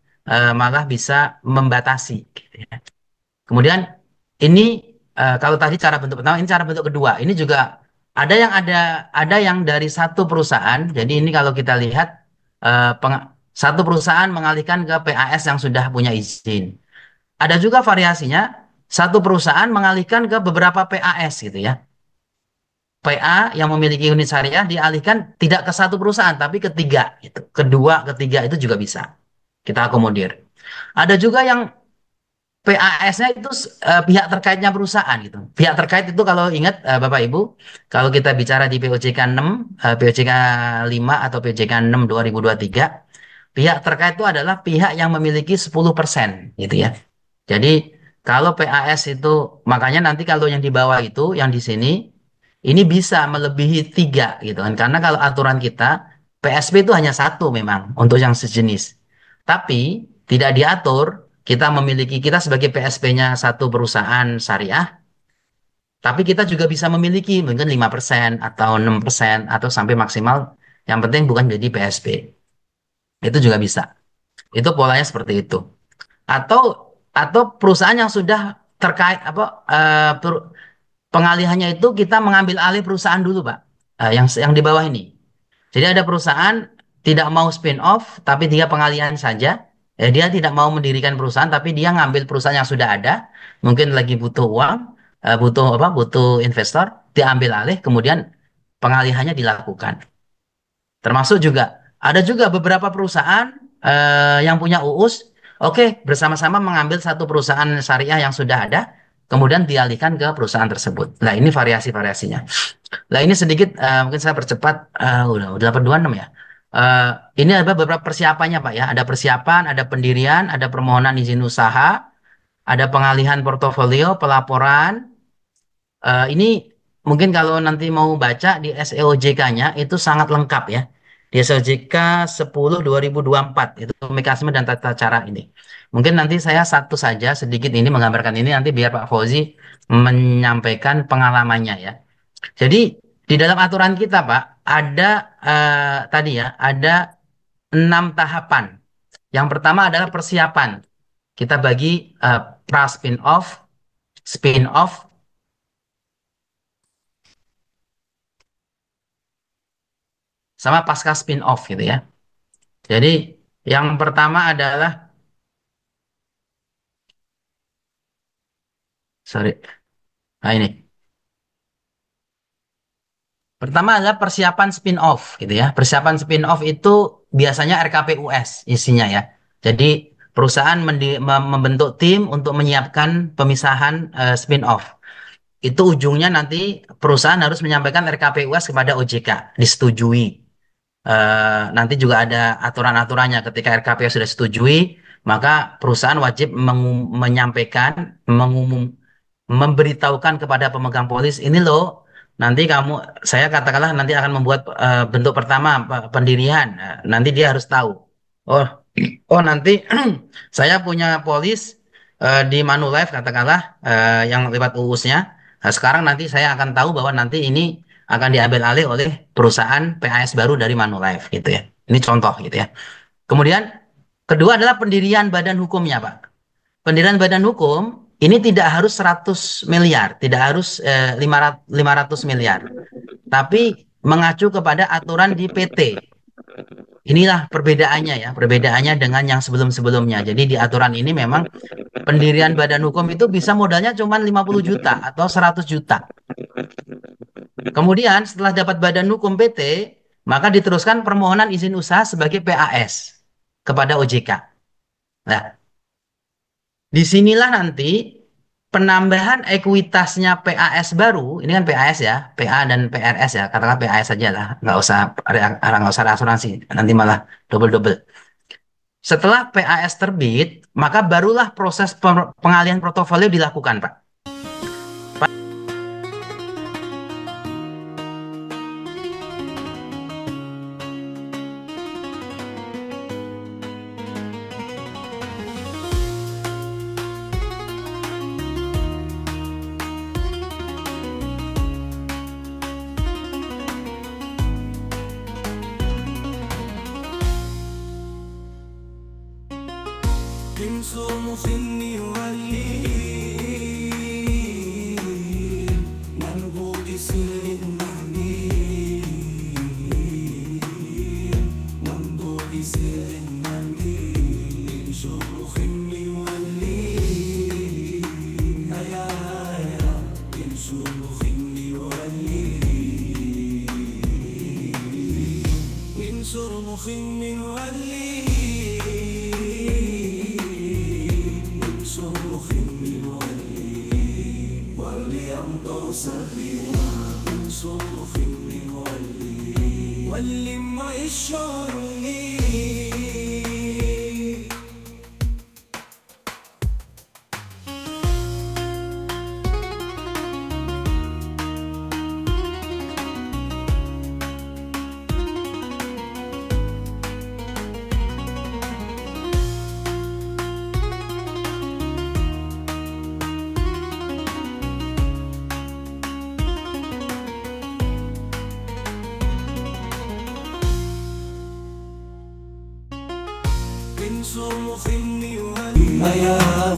bisa membatasi. Gitu ya. Kemudian ini kalau tadi cara bentuk pertama, ini cara bentuk kedua. Ini juga ada yang dari satu perusahaan. Jadi ini kalau kita lihat satu perusahaan mengalihkan ke PAS yang sudah punya izin. Ada juga variasinya satu perusahaan mengalihkan ke beberapa PAS gitu ya. PA yang memiliki unit syariah dialihkan tidak ke satu perusahaan tapi ke tiga, gitu. Kedua, ketiga itu juga bisa kita akomodir. Ada juga yang PAS-nya itu pihak terkaitnya perusahaan gitu. Pihak terkait itu kalau ingat Bapak Ibu, kalau kita bicara di POJK 6, POJK 5 atau POJK 6 2023, pihak terkait itu adalah pihak yang memiliki 10% gitu ya. Jadi kalau PAS itu, makanya nanti kalau yang di bawah itu, yang di sini, ini bisa melebihi tiga gitu kan. Karena kalau aturan kita, PSP itu hanya satu memang untuk yang sejenis. Tapi tidak diatur, kita sebagai PSP-nya satu perusahaan syariah, tapi kita juga bisa memiliki mungkin 5% atau 6% atau sampai maksimal, yang penting bukan jadi PSP. Itu juga bisa. Itu polanya seperti itu. Atau perusahaan yang sudah terkait pengalihannya itu kita mengambil alih perusahaan dulu, Pak. Yang di bawah ini. Jadi ada perusahaan tidak mau spin off tapi dia pengalihan saja. Dia tidak mau mendirikan perusahaan tapi dia ngambil perusahaan yang sudah ada, mungkin lagi butuh uang, butuh investor, diambil alih kemudian pengalihannya dilakukan. Termasuk juga ada juga beberapa perusahaan yang punya UUS, oke, bersama-sama mengambil satu perusahaan syariah yang sudah ada, kemudian dialihkan ke perusahaan tersebut. Nah, ini variasi-variasinya. Nah, ini sedikit mungkin saya percepat, udah 826 ya. Ini ada beberapa persiapannya, Pak ya. Ada persiapan, ada pendirian, ada permohonan izin usaha, ada pengalihan portofolio, pelaporan. Ini mungkin kalau nanti mau baca di SEOJK-nya itu sangat lengkap ya. Di SEOJK 10 2024 itu mekanisme dan tata cara ini. Mungkin nanti saya satu saja sedikit ini menggambarkan ini, nanti biar Pak Fauzi menyampaikan pengalamannya ya. Jadi di dalam aturan kita Pak ada tadi ya ada 6 tahapan. Yang pertama adalah persiapan. Kita bagi pra spin off, sama pasca spin off gitu ya. Jadi yang pertama adalah nah ini. Pertama adalah persiapan spin off gitu ya. Persiapan spin off itu biasanya RKPUS isinya ya. Jadi perusahaan membentuk tim untuk menyiapkan pemisahan spin off. Itu ujungnya nanti perusahaan harus menyampaikan RKPUS kepada OJK, disetujui. Nanti juga ada aturan-aturannya. Ketika RKPUS sudah disetujui, maka perusahaan wajib menyampaikan, memberitahukan kepada pemegang polis, ini loh, nanti saya katakanlah nanti akan membuat bentuk pertama pendirian. Nanti dia harus tahu. Oh nanti saya punya polis di Manulife katakanlah yang lewat UUS-nya. Nah, sekarang nanti saya akan tahu bahwa nanti ini akan diambil alih oleh perusahaan PAS baru dari Manulife gitu ya. Ini contoh gitu ya. Kemudian kedua adalah pendirian badan hukumnya, Pak. Pendirian badan hukum ini tidak harus 100 miliar, tidak harus 500 miliar. Tapi mengacu kepada aturan di PT. Inilah perbedaannya ya, perbedaannya dengan yang sebelum-sebelumnya. Jadi di aturan ini memang pendirian badan hukum itu bisa modalnya cuma 50 juta atau 100 juta. Kemudian setelah dapat badan hukum PT, maka diteruskan permohonan izin usaha sebagai PAS kepada OJK. Nah, disinilah nanti penambahan ekuitasnya PAS baru, ini kan PAS ya, PA dan PRS ya, katakanlah PAS saja lah, nggak usah asuransi, nanti malah double. Setelah PAS terbit, maka barulah proses pengalihan portofolio dilakukan, Pak. صرمخ من ولي من صرمخ من ولي وليمضى سبيلا من صرمخ من ولي ولما يشعرني من صرمخ من ولي